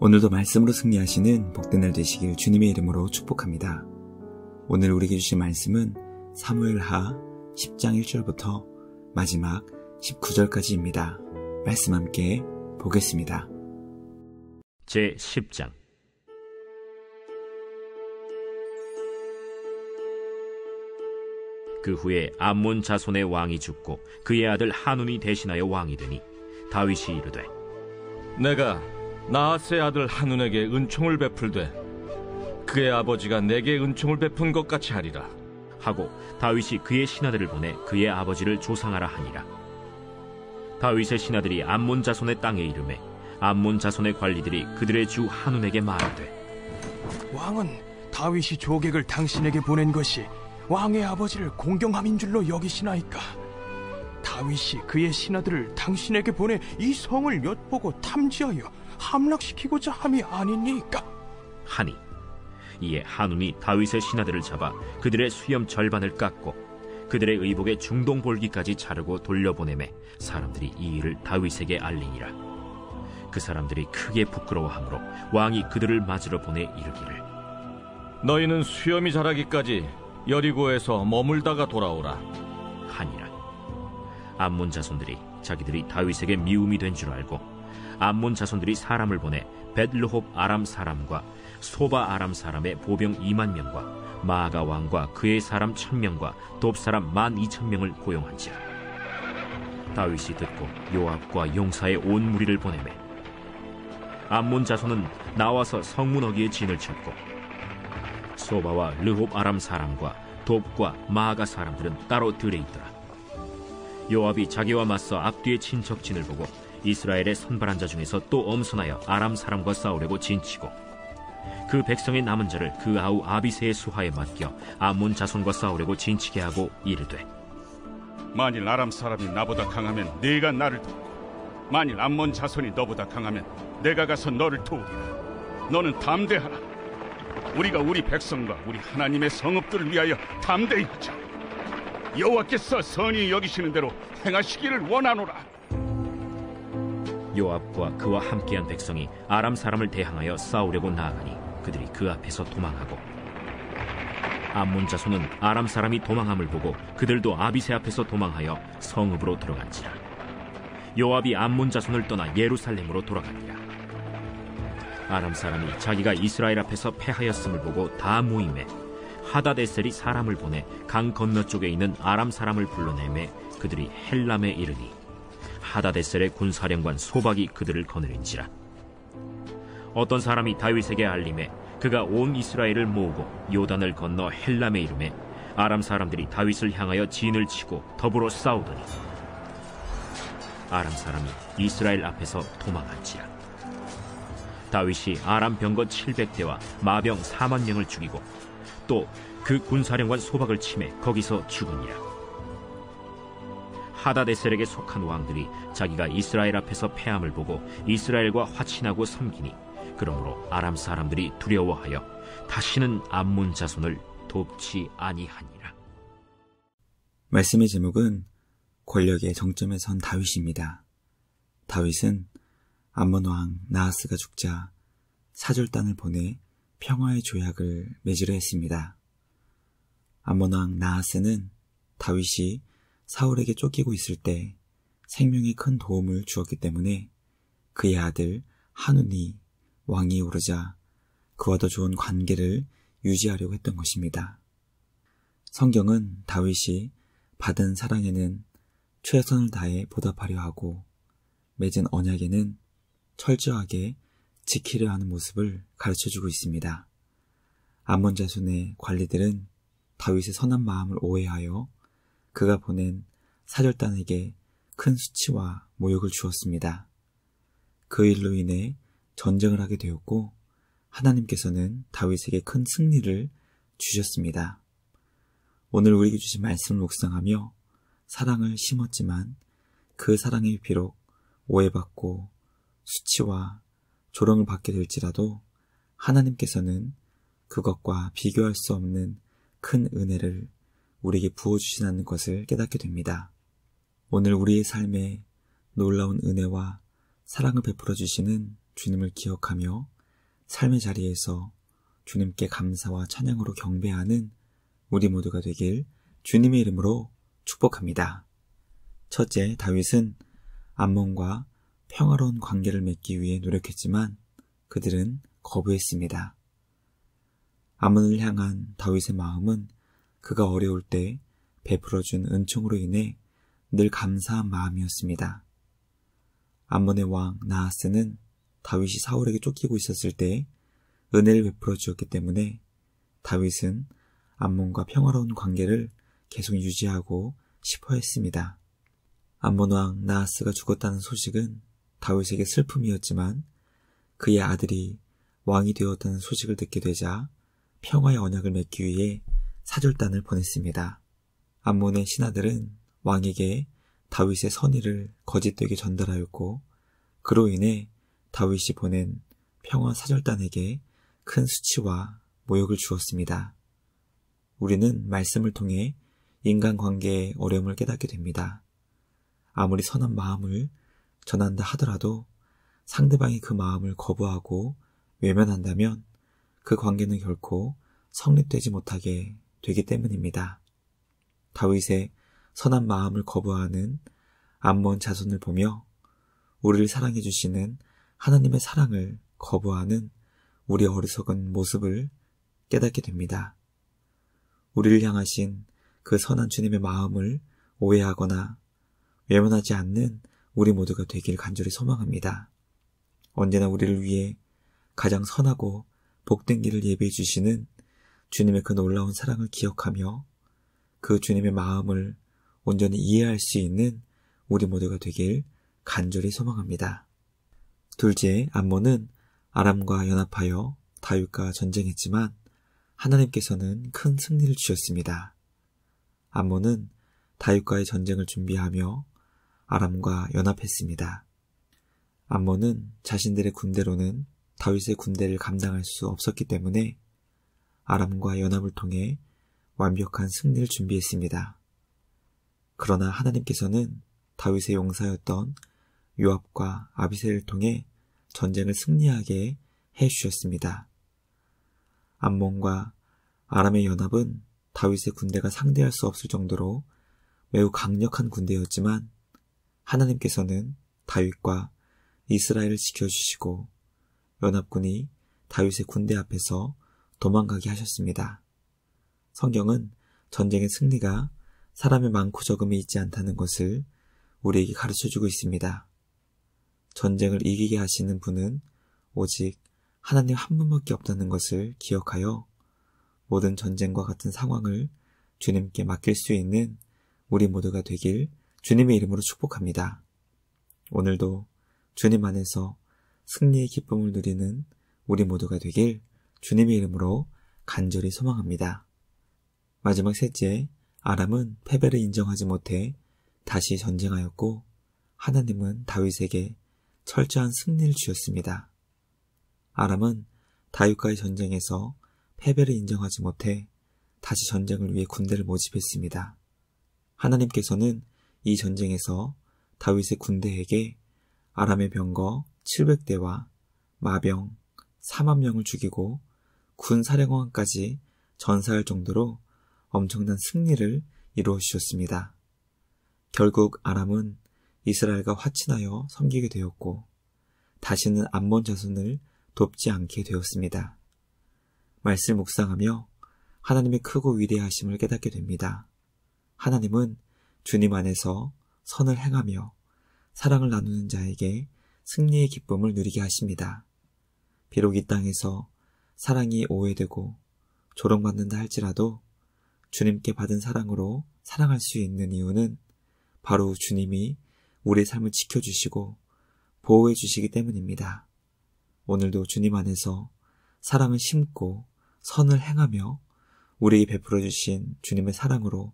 오늘도 말씀으로 승리하시는 복된 날 되시길 주님의 이름으로 축복합니다. 오늘 우리에게 주신 말씀은 사무엘하 10장 1절부터 마지막 19절까지입니다. 말씀 함께 보겠습니다. 제10장. 그 후에 암몬 자손의 왕이 죽고 그의 아들 하눈이 대신하여 왕이 되니 다윗이 이르되, 내가 나하스의 아들 하눈에게 은총을 베풀되 그의 아버지가 내게 은총을 베푼 것 같이 하리라 하고 다윗이 그의 신하들을 보내 그의 아버지를 조상하라 하니라. 다윗의 신하들이 암몬 자손의 땅에 이르매 암몬 자손의 관리들이 그들의 주 하눈에게 말하되, 왕은 다윗이 조객을 당신에게 보낸 것이 왕의 아버지를 공경함인 줄로 여기시나이까? 다윗이 그의 신하들을 당신에게 보내 이 성을 엿보고 탐지하여 함락시키고자 함이 아니니까? 하니 이에 하눈이 다윗의 신하들을 잡아 그들의 수염 절반을 깎고 그들의 의복의 중동볼기까지 자르고 돌려보내매 사람들이 이 일을 다윗에게 알리니라. 그 사람들이 크게 부끄러워하므로 왕이 그들을 맞으러 보내 이르기를, 너희는 수염이 자라기까지 여리고에서 머물다가 돌아오라 하니라. 암몬 자손들이 자기들이 다윗에게 미움이 된 줄 알고 암몬 자손들이 사람을 보내 벳르홉 아람 사람과 소바 아람 사람의 보병 2만 명과 마아가 왕과 그의 사람 1000명과 돕 사람 12,000명을 고용한지라. 다윗이 듣고 요압과 용사의 온 무리를 보내매 암몬 자손은 나와서 성문 어귀에 진을 쳤고 소바와 르홉 아람 사람과 돕과 마아가 사람들은 따로 들에 있더라. 요압이 자기와 맞서 앞뒤의 친척진을 보고 이스라엘의 선발한 자 중에서 또 엄선하여 아람 사람과 싸우려고 진치고 그 백성의 남은 자를 그 아우 아비새의 수하에 맡겨 암몬 자손과 싸우려고 진치게 하고 이르되, 만일 아람 사람이 나보다 강하면 네가 나를 돕고 만일 암몬 자손이 너보다 강하면 내가 가서 너를 도우리라. 너는 담대하라. 우리가 우리 백성과 우리 하나님의 성읍들을 위하여 담대히 하자. 여호와께서 선히 여기시는 대로 행하시기를 원하노라. 요압과 그와 함께한 백성이 아람 사람을 대항하여 싸우려고 나아가니 그들이 그 앞에서 도망하고 암몬 자손은 아람 사람이 도망함을 보고 그들도 아비새 앞에서 도망하여 성읍으로 들어간지라. 요압이 암몬 자손을 떠나 예루살렘으로 돌아가니라. 아람 사람이 자기가 이스라엘 앞에서 패하였음을 보고 다 모임에 하다데셀이 사람을 보내 강 건너쪽에 있는 아람 사람을 불러내매 그들이 헬람에 이르니 하다데셀의 군사령관 소박이 그들을 거느린지라. 어떤 사람이 다윗에게 알림해 그가 온 이스라엘을 모으고 요단을 건너 헬람에 이르매 아람 사람들이 다윗을 향하여 진을 치고 더불어 싸우더니 아람 사람이 이스라엘 앞에서 도망한지라. 다윗이 아람 병거 700대와 마병 4만 명을 죽이고 또 그 군사령관 소박을 치매 거기서 죽으니라. 하다데셀에게 속한 왕들이 자기가 이스라엘 앞에서 패함을 보고 이스라엘과 화친하고 섬기니 그러므로 아람 사람들이 두려워하여 다시는 암몬 자손을 돕지 아니하니라. 말씀의 제목은 권력의 정점에 선 다윗입니다. 다윗은 암몬 왕 나하스가 죽자 사절단을 보내 평화의 조약을 맺으려 했습니다. 암몬 왕 나하스는 다윗이 사울에게 쫓기고 있을 때 생명에 큰 도움을 주었기 때문에 그의 아들 하눈이 왕이 오르자 그와 더 좋은 관계를 유지하려고 했던 것입니다. 성경은 다윗이 받은 사랑에는 최선을 다해 보답하려 하고 맺은 언약에는 철저하게 지키려 하는 모습을 가르쳐주고 있습니다. 암몬 자손의 관리들은 다윗의 선한 마음을 오해하여 그가 보낸 사절단에게 큰 수치와 모욕을 주었습니다. 그 일로 인해 전쟁을 하게 되었고 하나님께서는 다윗에게 큰 승리를 주셨습니다. 오늘 우리에게 주신 말씀을 묵상하며 사랑을 심었지만 그 사랑이 비록 오해받고 수치와 조롱을 받게 될지라도 하나님께서는 그것과 비교할 수 없는 큰 은혜를 우리에게 부어주시는 것을 깨닫게 됩니다. 오늘 우리의 삶에 놀라운 은혜와 사랑을 베풀어 주시는 주님을 기억하며 삶의 자리에서 주님께 감사와 찬양으로 경배하는 우리 모두가 되길 주님의 이름으로 축복합니다. 첫째, 다윗은 암몬과 평화로운 관계를 맺기 위해 노력했지만 그들은 거부했습니다. 암몬을 향한 다윗의 마음은 그가 어려울 때 베풀어준 은총으로 인해 늘 감사한 마음이었습니다. 암몬의 왕 나하스는 다윗이 사울에게 쫓기고 있었을 때 은혜를 베풀어 주었기 때문에 다윗은 암몬과 평화로운 관계를 계속 유지하고 싶어 했습니다. 암몬 왕 나하스가 죽었다는 소식은 다윗에게 슬픔이었지만 그의 아들이 왕이 되었다는 소식을 듣게 되자 평화의 언약을 맺기 위해 사절단을 보냈습니다. 암몬의 신하들은 왕에게 다윗의 선의를 거짓되게 전달하였고 그로 인해 다윗이 보낸 평화 사절단에게 큰 수치와 모욕을 주었습니다. 우리는 말씀을 통해 인간관계의 어려움을 깨닫게 됩니다. 아무리 선한 마음을 전한다 하더라도 상대방이 그 마음을 거부하고 외면한다면 그 관계는 결코 성립되지 못하게 되기 때문입니다. 다윗의 선한 마음을 거부하는 암몬 자손을 보며 우리를 사랑해 주시는 하나님의 사랑을 거부하는 우리 어리석은 모습을 깨닫게 됩니다. 우리를 향하신 그 선한 주님의 마음을 오해하거나 외면하지 않는 우리 모두가 되길 간절히 소망합니다. 언제나 우리를 위해 가장 선하고 복된 길을 예비해 주시는 주님의 그 놀라운 사랑을 기억하며 그 주님의 마음을 온전히 이해할 수 있는 우리 모두가 되길 간절히 소망합니다. 둘째, 암몬은 아람과 연합하여 다윗과 전쟁했지만 하나님께서는 큰 승리를 주셨습니다. 암몬은 다윗과의 전쟁을 준비하며 아람과 연합했습니다. 암몬은 자신들의 군대로는 다윗의 군대를 감당할 수 없었기 때문에 아람과 연합을 통해 완벽한 승리를 준비했습니다. 그러나 하나님께서는 다윗의 용사였던 요압과 아비새를 통해 전쟁을 승리하게 해주셨습니다. 암몬과 아람의 연합은 다윗의 군대가 상대할 수 없을 정도로 매우 강력한 군대였지만 하나님께서는 다윗과 이스라엘을 지켜주시고 연합군이 다윗의 군대 앞에서 도망가게 하셨습니다. 성경은 전쟁의 승리가 사람의 많고 적음에 있지 않다는 것을 우리에게 가르쳐주고 있습니다. 전쟁을 이기게 하시는 분은 오직 하나님 한 분밖에 없다는 것을 기억하여 모든 전쟁과 같은 상황을 주님께 맡길 수 있는 우리 모두가 되길 주님의 이름으로 축복합니다. 오늘도 주님 안에서 승리의 기쁨을 누리는 우리 모두가 되길 주님의 이름으로 간절히 소망합니다. 마지막 셋째, 아람은 패배를 인정하지 못해 다시 전쟁하였고 하나님은 다윗에게 철저한 승리를 주셨습니다. 아람은 다윗과의 전쟁에서 패배를 인정하지 못해 다시 전쟁을 위해 군대를 모집했습니다. 하나님께서는 이 전쟁에서 다윗의 군대에게 아람의 병거 700대와 마병 4만 명을 죽이고 군 사령관까지 전사할 정도로 엄청난 승리를 이루어 주셨습니다. 결국 아람은 이스라엘과 화친하여 섬기게 되었고 다시는 암몬 자손을 돕지 않게 되었습니다. 말씀 묵상하며 하나님의 크고 위대하심을 깨닫게 됩니다. 하나님은 주님 안에서 선을 행하며 사랑을 나누는 자에게 승리의 기쁨을 누리게 하십니다. 비록 이 땅에서 사랑이 오해되고 조롱받는다 할지라도 주님께 받은 사랑으로 사랑할 수 있는 이유는 바로 주님이 우리의 삶을 지켜주시고 보호해 주시기 때문입니다. 오늘도 주님 안에서 사랑을 심고 선을 행하며 우리에게 베풀어 주신 주님의 사랑으로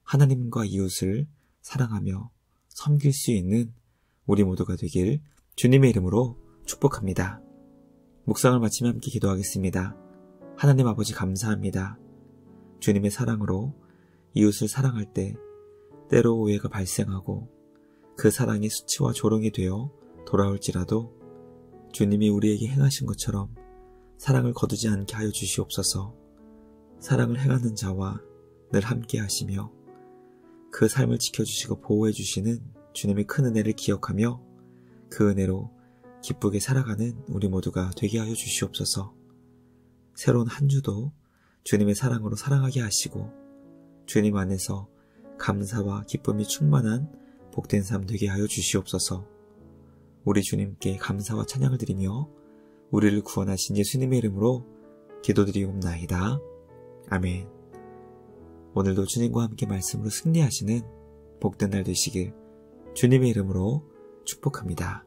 하나님과 이웃을 사랑하며 섬길 수 있는 우리 모두가 되길 주님의 이름으로 축복합니다. 묵상을 마치며 함께 기도하겠습니다. 하나님 아버지 감사합니다. 주님의 사랑으로 이웃을 사랑할 때 때로 오해가 발생하고 그 사랑이 수치와 조롱이 되어 돌아올지라도 주님이 우리에게 행하신 것처럼 사랑을 거두지 않게 하여 주시옵소서. 사랑을 행하는 자와 늘 함께 하시며 그 삶을 지켜주시고 보호해 주시는 주님의 큰 은혜를 기억하며 그 은혜로 기쁘게 살아가는 우리 모두가 되게 하여 주시옵소서. 새로운 한 주도 주님의 사랑으로 살아가게 하시고 주님 안에서 감사와 기쁨이 충만한 복된 삶 되게 하여 주시옵소서. 우리 주님께 감사와 찬양을 드리며 우리를 구원하신 예수님의 이름으로 기도드리옵나이다. 아멘. 오늘도 주님과 함께 말씀으로 승리하시는 복된 날 되시길 주님의 이름으로 축복합니다.